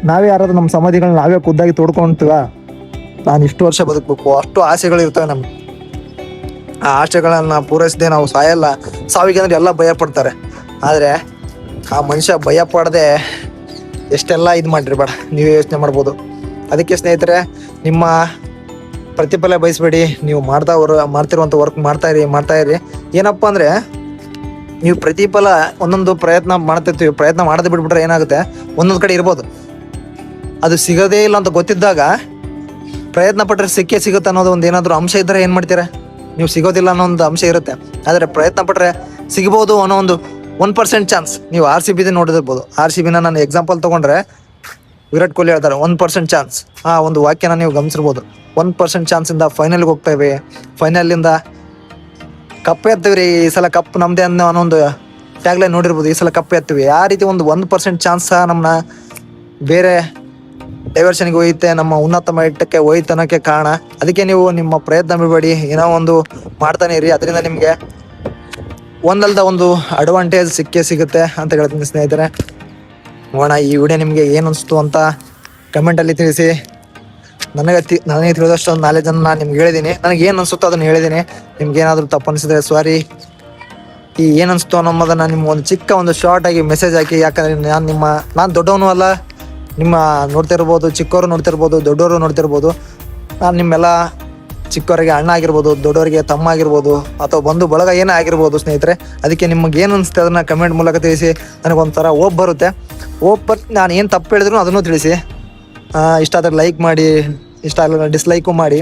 ನಾವೇ ಯಾರಾದ್ರೂ ನಮ್ಮ ಸಮಾಧಿಗಳನ್ನ ನಾವೇ ಖುದ್ದಾಗಿ ತೋಡ್ಕೊಂತೀವ, ನಾನು ಇಷ್ಟು ವರ್ಷ ಬದುಕಬೇಕು, ಅಷ್ಟು ಆಸೆಗಳಿರ್ತವೆ ನಮ್ಗೆ. ಆ ಆಸೆಗಳನ್ನ ಪೂರೈಸದೆ ನಾವು ಸಾವಿಗೆ ಅಂದ್ರೆ ಎಲ್ಲ ಭಯ ಪಡ್ತಾರೆ. ಆದರೆ ಆ ಮನುಷ್ಯ ಭಯ ಪಡದೆ ಎಷ್ಟೆಲ್ಲ ಇದು ಮಾಡಿರ್ಬೇಡ, ನೀವು ಯೋಚನೆ ಮಾಡ್ಬೋದು. ಅದಕ್ಕೆ ಸ್ನೇಹಿತರೆ, ನಿಮ್ಮ ಪ್ರತಿಫಲ ಬಯಸಬೇಡಿ. ನೀವು ಮಾಡ್ತಿರುವಂಥ ವರ್ಕ್ ಮಾಡ್ತಾ ಇರಿ. ಏನಪ್ಪ ಅಂದರೆ, ನೀವು ಪ್ರತಿಫಲ ಒಂದೊಂದು ಪ್ರಯತ್ನ ಮಾಡ್ತಿರ್ತೀವಿ, ಪ್ರಯತ್ನ ಮಾಡದೆ ಬಿಟ್ಬಿಟ್ರೆ ಏನಾಗುತ್ತೆ, ಒಂದೊಂದು ಕಡೆ ಇರ್ಬೋದು, ಅದು ಸಿಗೋದೇ ಇಲ್ಲ ಅಂತ ಗೊತ್ತಿದ್ದಾಗ ಪ್ರಯತ್ನ ಪಟ್ಟರೆ ಸಿಗುತ್ತೆ ಅನ್ನೋದು ಒಂದು ಏನಾದರೂ ಅಂಶ ಇದ್ದರೆ ಏನು ಮಾಡ್ತೀರಾ ನೀವು? ಸಿಗೋದಿಲ್ಲ ಅನ್ನೋ ಒಂದು ಅಂಶ ಇರುತ್ತೆ. ಆದರೆ ಪ್ರಯತ್ನ ಪಟ್ಟರೆ ಸಿಗ್ಬೋದು ಅನ್ನೋ ಒಂದು 1% ಚಾನ್ಸ್. ನೀವು RCB ನೋಡಿದಿರ್ಬೋದು. RCBನ ನಾನು ಎಕ್ಸಾಂಪಲ್ ತೊಗೊಂಡ್ರೆ, ವಿರಾಟ್ ಕೊಹ್ಲಿ ಹೇಳ್ತಾರೆ 1% ಚಾನ್ಸ್. ಆ ಒಂದು ವಾಕ್ಯನ ನೀವು ಗಮನಿಸಿರ್ಬೋದು. 1% ಚಾನ್ಸಿಂದ ಫೈನಲ್ಗೆ ಹೋಗ್ತೇವೆ, ಫೈನಲಿಂದ ಕಪ್ ಎತ್ತೀವಿ ರೀ, ಈ ಸಲ ಕಪ್ ನಮ್ಮದೇ ಅನ್ನೋ ಒಂದು ಟ್ಯಾಗ್ಲೈನ್ ನೋಡಿರ್ಬೋದು. ಈ ಸಲ ಕಪ್ ಎತ್ತೀವಿ. ಆ ರೀತಿ ಒಂದು 1% ಚಾನ್ಸ್ ಸಹ ನಮ್ಮನ್ನ ಬೇರೆ ಡೈವರ್ಷನ್ಗೆ ಒಯ್ಯುತ್ತೆ, ನಮ್ಮ ಉನ್ನತ ಮಟ್ಟಕ್ಕೆ ಒಯ್ತನಕ್ಕೆ ಕಾರಣ. ಅದಕ್ಕೆ ನೀವು ನಿಮ್ಮ ಪ್ರಯತ್ನ ಬಿಡಬೇಡಿ, ಏನೋ ಒಂದು ಮಾಡ್ತಾನೆ ಇರಿ. ಅದರಿಂದ ನಿಮಗೆ ಒಂದಲ್ದ ಒಂದು ಅಡ್ವಾಂಟೇಜ್ ಸಿಗುತ್ತೆ ಅಂತ ಹೇಳ್ತೀನಿ ಸ್ನೇಹಿತರೆ. ನೋಡೋಣ ಈ ವಿಡಿಯೋ ನಿಮಗೆ ಏನು ಅನಿಸ್ತು ಅಂತ ಕಮೆಂಟಲ್ಲಿ ತಿಳಿಸಿ. ನನಗೆ ತಿಳಿದಷ್ಟು ಒಂದು ನಾಲೆಜನ್ನು ನಾನು ನಿಮ್ಗೆ ಹೇಳಿದ್ದೀನಿ. ನನಗೆ ಏನು ಅನಿಸುತ್ತೋ ಅದನ್ನು ಹೇಳಿದ್ದೀನಿ. ನಿಮ್ಗೆ ಏನಾದರೂ ತಪ್ಪು ಅನಿಸಿದ್ರೆ ಸಾರಿ. ಈ ಏನು ಅನಿಸ್ತು ಅನ್ನೋದನ್ನು ನಿಮ್ಗೆ ಒಂದು ಚಿಕ್ಕ ಒಂದು ಶಾರ್ಟ್ ಆಗಿ ಮೆಸೇಜ್ ಹಾಕಿ. ಯಾಕಂದರೆ ನಾನು ದೊಡ್ಡವನು ಅಲ್ಲ, ನಿಮ್ಮ ನೋಡ್ತಿರ್ಬೋದು, ಚಿಕ್ಕವರು ನೋಡ್ತಿರ್ಬೋದು, ದೊಡ್ಡವರು ನೋಡ್ತಿರ್ಬೋದು. ನಾನು ನಿಮ್ಮೆಲ್ಲ ಚಿಕ್ಕವರಿಗೆ ಅಣ್ಣ ಆಗಿರ್ಬೋದು, ದೊಡ್ಡವರಿಗೆ ತಮ್ಮ ಆಗಿರ್ಬೋದು, ಅಥವಾ ಬಂಧು ಬಳಗ ಏನೇ ಆಗಿರ್ಬೋದು ಸ್ನೇಹಿತರೆ. ಅದಕ್ಕೆ ನಿಮ್ಗೆ ಏನು ಅನಿಸುತ್ತೆ ಅದನ್ನು ಕಮೆಂಟ್ ಮೂಲಕ ತಿಳಿಸಿ. ನನಗೊಂಥರ ಹೋಪ್ ಬರುತ್ತೆ. ನಾನು ಏನು ತಪ್ಪು ಹೇಳಿದ್ರು ಅದನ್ನು ತಿಳಿಸಿ. ಇಷ್ಟ ಆದರೆ ಲೈಕ್ ಮಾಡಿ, ಇಷ್ಟ ಆಗಲ್ಲ ಡಿಸ್ಲೈಕು ಮಾಡಿ,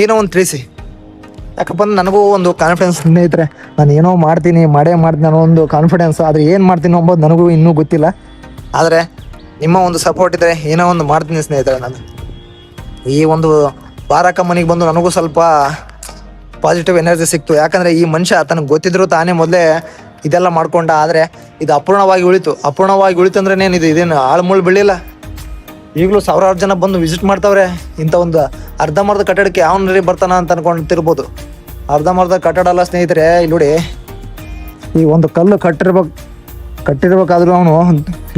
ಏನೋ ಒಂದು ತಿಳಿಸಿ. ಯಾಕಪ್ಪ ಅಂದ್ರೆ ನನಗೂ ಒಂದು ಕಾನ್ಫಿಡೆನ್ಸ್ ಸ್ನೇಹಿತರೆ. ನಾನು ಏನೋ ಮಾಡ್ತೀನಿ ಅನ್ನೋ ಒಂದು ಕಾನ್ಫಿಡೆನ್ಸ್. ಆದರೆ ಏನು ಮಾಡ್ತೀನಿ ಅಂಬೋದು ನನಗೂ ಇನ್ನೂ ಗೊತ್ತಿಲ್ಲ. ಆದರೆ ನಿಮ್ಮ ಒಂದು ಸಪೋರ್ಟ್ ಇದ್ದರೆ ಏನೋ ಒಂದು ಮಾಡ್ತೀನಿ ಸ್ನೇಹಿತರೆ. ನಾನು ಈ ಒಂದು ಬಾರಕ ಮನೆಗೆ ಬಂದು ನನಗೂ ಸ್ವಲ್ಪ ಪಾಸಿಟಿವ್ ಎನರ್ಜಿ ಸಿಕ್ತು. ಯಾಕಂದರೆ ಈ ಮನುಷ್ಯ ತನಗೆ ಗೊತ್ತಿದ್ರು ತಾನೇ ಮೊದಲೇ ಇದೆಲ್ಲ ಮಾಡ್ಕೊಂಡ. ಆದರೆ ಇದು ಅಪೂರ್ಣವಾಗಿ ಉಳಿತು ಅಂದ್ರೆ ಇದೇನು ಆಳ್ಮೂಳು ಬೆಳಿಲ್ಲ. ಈಗಲೂ ಸಾವಿರಾರು ಜನ ಬಂದು ವಿಸಿಟ್ ಮಾಡ್ತಾವ್ರೆ. ಇಂಥ ಒಂದು ಅರ್ಧಂಬರ್ಧ ಕಟ್ಟಡಕ್ಕೆ ಯಾವನರಿ ಬರ್ತಾನ ಅಂತ ಅನ್ಕೊಂತಿರ್ಬೋದು. ಅರ್ಧಂಬರ್ಧ ಕಟ್ಟಡ ಅಲ್ಲ ಸ್ನೇಹಿತರೆ. ಇಲ್ಲಿ ನೋಡಿ, ಈ ಒಂದು ಕಲ್ಲು ಕಟ್ಟಿರ್ಬೇಕಾದ್ರೂ ಅವನು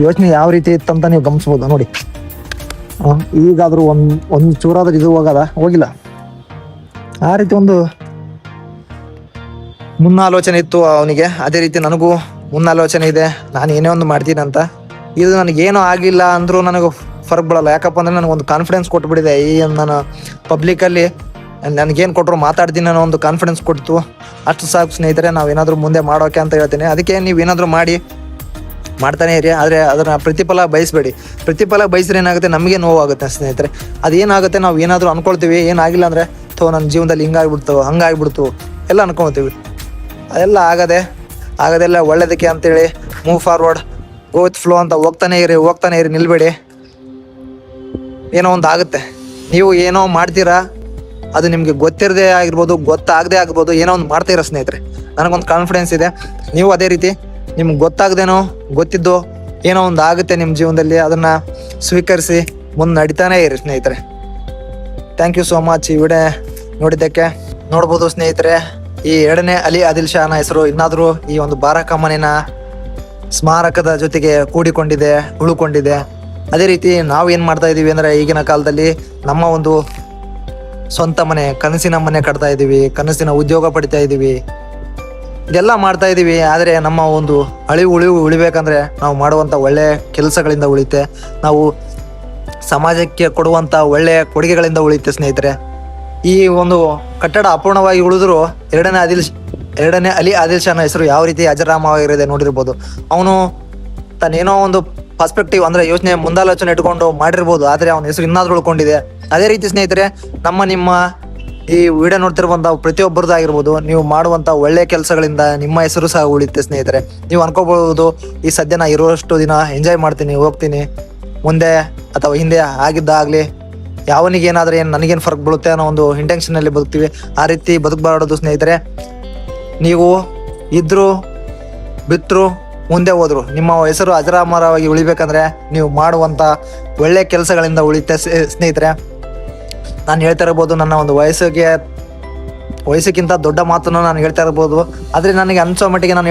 ಯೋಚನೆ ಯಾವ ರೀತಿ ಇತ್ತಂತ ನೀವು ಗಮನಿಸ್ಬೋದು. ನೋಡಿ, ಈಗಾದರೂ ಒಂದು ಚೂರಾದ್ರೂ ಇದು ಹೋಗಿಲ್ಲ. ಆ ರೀತಿ ಒಂದು ಮುನ್ನಾಲೋಚನೆ ಇತ್ತು ಅವನಿಗೆ. ಅದೇ ರೀತಿ ನನಗೂ ಮುನ್ನಾಲೋಚನೆ ಇದೆ, ನಾನು ಏನೇ ಒಂದು ಮಾಡ್ತೀನಿ ಅಂತ. ಇದು ನನಗೇನೂ ಆಗಿಲ್ಲ ಅಂದರೂ ನನಗೆ ಫರ್ಕ್ ಬೀಳಲ್ಲ. ಯಾಕಪ್ಪ ಅಂದರೆ ನನಗೊಂದು ಕಾನ್ಫಿಡೆನ್ಸ್ ಕೊಟ್ಬಿಟ್ಟಿದೆ. ಈ ನಾನು ಪಬ್ಲಿಕಲ್ಲಿ ನನಗೇನು ಕೊಟ್ಟರು ಮಾತಾಡ್ತೀನಿ ಅನ್ನೋ ಒಂದು ಕಾನ್ಫಿಡೆನ್ಸ್ ಕೊಡ್ತು. ಅಷ್ಟು ಸಾಕು ಸ್ನೇಹಿತರೆ. ನಾವೇನಾದರೂ ಮುಂದೆ ಮಾಡೋಕೆ ಅಂತ ಹೇಳ್ತೀನಿ. ಅದಕ್ಕೆ ನೀವೇನಾದರೂ ಮಾಡ್ತಾನೆ ಇರಿ. ಆದರೆ ಅದನ್ನು ಪ್ರತಿಫಲ ಬಯಸಬೇಡಿ. ಪ್ರತಿಫಲ ಬಯಸಿದ್ರೆ ಏನಾಗುತ್ತೆ, ನಮಗೆ ನೋವಾಗುತ್ತೆ ಸ್ನೇಹಿತರೆ. ಅದೇನಾಗುತ್ತೆ, ನಾವು ಏನಾದರೂ ಅಂದ್ಕೊಳ್ತೀವಿ, ಏನಾಗಿಲ್ಲ ಅಂದರೆ ನನ್ನ ಜೀವನದಲ್ಲಿ ಹಂಗಾಗ್ಬಿಡ್ತು ಎಲ್ಲ ಅನ್ಕೊಳ್ತೀವಿ. ಅದೆಲ್ಲ ಆಗೋದೆಲ್ಲ ಒಳ್ಳೇದಕ್ಕೆ ಅಂತೇಳಿ move forward, go with flow ಅಂತ ಹೋಗ್ತಾನೆ ಇರಿ, ನಿಲ್ಬೇಡಿ. ಏನೋ ಒಂದು ಆಗುತ್ತೆ. ನೀವು ಏನೋ ಮಾಡ್ತೀರಾ, ಅದು ನಿಮಗೆ ಗೊತ್ತಿರದೇ ಆಗಿರ್ಬೋದು, ಗೊತ್ತಾಗದೇ ಆಗ್ಬೋದು, ಏನೋ ಒಂದು ಮಾಡ್ತೀರಾ ಸ್ನೇಹಿತರೆ. ನನಗೊಂದು ಕಾನ್ಫಿಡೆನ್ಸ್ ಇದೆ. ನೀವು ಅದೇ ರೀತಿ ನಿಮ್ಗೆ ಗೊತ್ತಾಗದೇನೋ ಗೊತ್ತಿದ್ದು ಏನೋ ಒಂದು ಆಗುತ್ತೆ ನಿಮ್ಮ ಜೀವನದಲ್ಲಿ. ಅದನ್ನು ಸ್ವೀಕರಿಸಿ ಮುಂದೆ ನಡೀತಾನೆ ಇರಿ ಸ್ನೇಹಿತರೆ. ಥ್ಯಾಂಕ್ ಯು ಸೋ ಮಚ್ ಈ ವಿಡಿಯೋ ನೋಡಿದ್ದಕ್ಕೆ. ನೋಡ್ಬೋದು ಸ್ನೇಹಿತರೆ, ಈ 2ನೇ ಅಲಿ ಆದಿಲ್ ಶಾನ ಹೆಸರು ಇನ್ನಾದರೂ ಈ ಒಂದು ಬಾರಕ ಮನೆಯ ಸ್ಮಾರಕದ ಜೊತೆಗೆ ಉಳ್ಕೊಂಡಿದೆ. ಅದೇ ರೀತಿ ನಾವು ಏನು ಮಾಡ್ತಾ ಇದ್ದೀವಿ ಅಂದರೆ, ಈಗಿನ ಕಾಲದಲ್ಲಿ ನಮ್ಮ ಒಂದು ಸ್ವಂತ ಮನೆ, ಕನಸಿನ ಮನೆ ಕಟ್ತಾ ಇದ್ದೀವಿ, ಕನಸಿನ ಉದ್ಯೋಗ ಪಡಿತಾ ಇದ್ದೀವಿ, ಇದೆಲ್ಲ ಮಾಡ್ತಾ ಇದ್ದೀವಿ. ಆದರೆ ನಮ್ಮ ಒಂದು ಉಳಿಬೇಕಂದ್ರೆ ನಾವು ಮಾಡುವಂಥ ಒಳ್ಳೆಯ ಕೆಲಸಗಳಿಂದ ಉಳಿತೆ, ನಾವು ಸಮಾಜಕ್ಕೆ ಕೊಡುವಂಥ ಒಳ್ಳೆಯ ಕೊಡುಗೆಗಳಿಂದ ಉಳಿತೆ ಸ್ನೇಹಿತರೆ. ಈ ಒಂದು ಕಟ್ಟಡ ಅಪೂರ್ಣವಾಗಿ ಉಳಿದ್ರು 2ನೇ ಅಲಿ ಆದಿಲ್ ಶಾನ ಹೆಸರು ಯಾವ ರೀತಿ ಅಜರಾಮವಾಗಿರಿದೆ ನೋಡಿರ್ಬೋದು. ಅವನು ತನ್ನೇನೋ ಒಂದು ಪರ್ಸ್ಪೆಕ್ಟಿವ್ ಅಂದರೆ ಯೋಚನೆ, ಮುಂದಾಲೋಚನೆ ಇಟ್ಕೊಂಡು ಮಾಡಿರ್ಬೋದು. ಆದರೆ ಅವನ ಹೆಸರು ಇನ್ನಾದ್ರೂ ಉಳ್ಕೊಂಡಿದೆ. ಅದೇ ರೀತಿ ಸ್ನೇಹಿತರೆ, ನಿಮ್ಮ ಈ ವಿಡಿಯೋ ನೋಡ್ತಿರುವಂಥ ಪ್ರತಿಯೊಬ್ಬರದಾಗಿರ್ಬೋದು, ನೀವು ಮಾಡುವಂಥ ಒಳ್ಳೆಯ ಕೆಲಸಗಳಿಂದ ನಿಮ್ಮ ಹೆಸರು ಸಹ ಉಳಿಯುತ್ತೆ ಸ್ನೇಹಿತರೆ. ನೀವು ಅನ್ಕೋಬಹುದು, ಈ ಸದ್ಯ ನಾ ಇರುವಷ್ಟು ದಿನ ಎಂಜಾಯ್ ಮಾಡ್ತೀನಿ, ಹೋಗ್ತೀನಿ, ಮುಂದೆ ಅಥವಾ ಹಿಂದೆ ಆಗಿದ್ದಾಗಲಿ ಯಾವನಿಗೇನಾದರೂ ನನಗೇನು ಫರ್ಕ್ ಬೀಳುತ್ತೆ ಅನ್ನೋ ಒಂದು ಇಂಟೆನ್ಷನಲ್ಲಿ ಬದುಕ್ತೀವಿ. ಆ ರೀತಿ ಬದುಕಬಾರದು ಸ್ನೇಹಿತರೆ. ನೀವು ಇದ್ರೂ ಬಿತ್ತರೂ ಮುಂದೆ ಹೋದ್ರು ನಿಮ್ಮ ಹೆಸರು ಅಜರಾಮರವಾಗಿ ಉಳಿಬೇಕಂದ್ರೆ ನೀವು ಮಾಡುವಂಥ ಒಳ್ಳೆಯ ಕೆಲಸಗಳಿಂದ ಉಳಿಯುತ್ತೆ ಸ್ನೇಹಿತರೆ. ನಾನು ಹೇಳ್ತಾ ಇರ್ಬೋದು, ನನ್ನ ಒಂದು ವಯಸ್ಸಿಗಿಂತ ದೊಡ್ಡ ಮಾತನ್ನು ನಾನು ಹೇಳ್ತಾ ಇರ್ಬೋದು. ಆದರೆ ನನಗೆ ಅನಿಸೋ ಮಟ್ಟಿಗೆ ನಾನು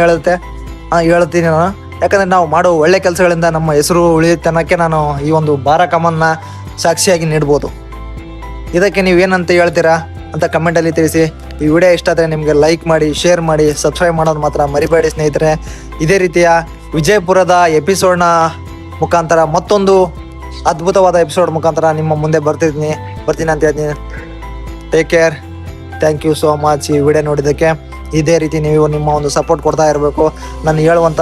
ಹೇಳ್ತೀನಿ ನಾನು. ಯಾಕಂದರೆ ನಾವು ಮಾಡೋ ಒಳ್ಳೆ ಕೆಲಸಗಳಿಂದ ನಮ್ಮ ಹೆಸರು ಉಳಿಯುತ್ತೆ ಅನ್ನೋಕ್ಕೆ ನಾನು ಈ ಒಂದು ಬಾರಕಮನ್ನ ಸಾಕ್ಷಿಯಾಗಿ ನೀಡ್ಬೋದು. ಇದಕ್ಕೆ ನೀವೇನಂತ ಹೇಳ್ತೀರಾ ಅಂತ ಕಮೆಂಟಲ್ಲಿ ತಿಳಿಸಿ. ಈ ವಿಡಿಯೋ ಇಷ್ಟ ಆದರೆ ನಿಮಗೆ ಲೈಕ್ ಮಾಡಿ, ಶೇರ್ ಮಾಡಿ, ಸಬ್ಸ್ಕ್ರೈಬ್ ಮಾಡೋದು ಮಾತ್ರ ಮರಿಬೇಡಿ ಸ್ನೇಹಿತರೆ. ಇದೇ ರೀತಿಯ ವಿಜಯಪುರದ ಎಪಿಸೋಡ್ನ ಮುಖಾಂತರ ಮತ್ತೊಂದು ಅದ್ಭುತವಾದ ಎಪಿಸೋಡ್ ಮುಖಾಂತರ ನಿಮ್ಮ ಮುಂದೆ ಬರ್ತೀನಿ ಅಂತ ಹೇಳ್ತೀನಿ. Take care. Thank you so much ಈ ವಿಡಿಯೋ ನೋಡಿದ್ದಕ್ಕೆ. ಇದೇ ರೀತಿ ನೀವು ನಿಮ್ಮ ಒಂದು ಸಪೋರ್ಟ್ ಕೊಡ್ತಾ ಇರಬೇಕು. ನಾನು ಹೇಳುವಂಥ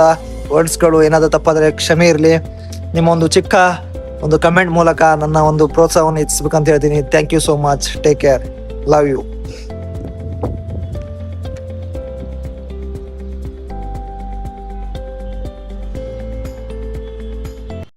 ವರ್ಡ್ಸ್ಗಳು ಏನಾದರೂ ತಪ್ಪಾದರೆ ಕ್ಷಮೆ ಇರಲಿ. ನಿಮ್ಮ ಒಂದು ಚಿಕ್ಕ ಒಂದು ಕಮೆಂಟ್ ಮೂಲಕ ನನ್ನ ಒಂದು ಪ್ರೋತ್ಸಾಹವನ್ನು ಹೆಚ್ಚಿಸ್ಬೇಕಂತ ಹೇಳ್ತೀನಿ. Thank you so much. Take care. Love you.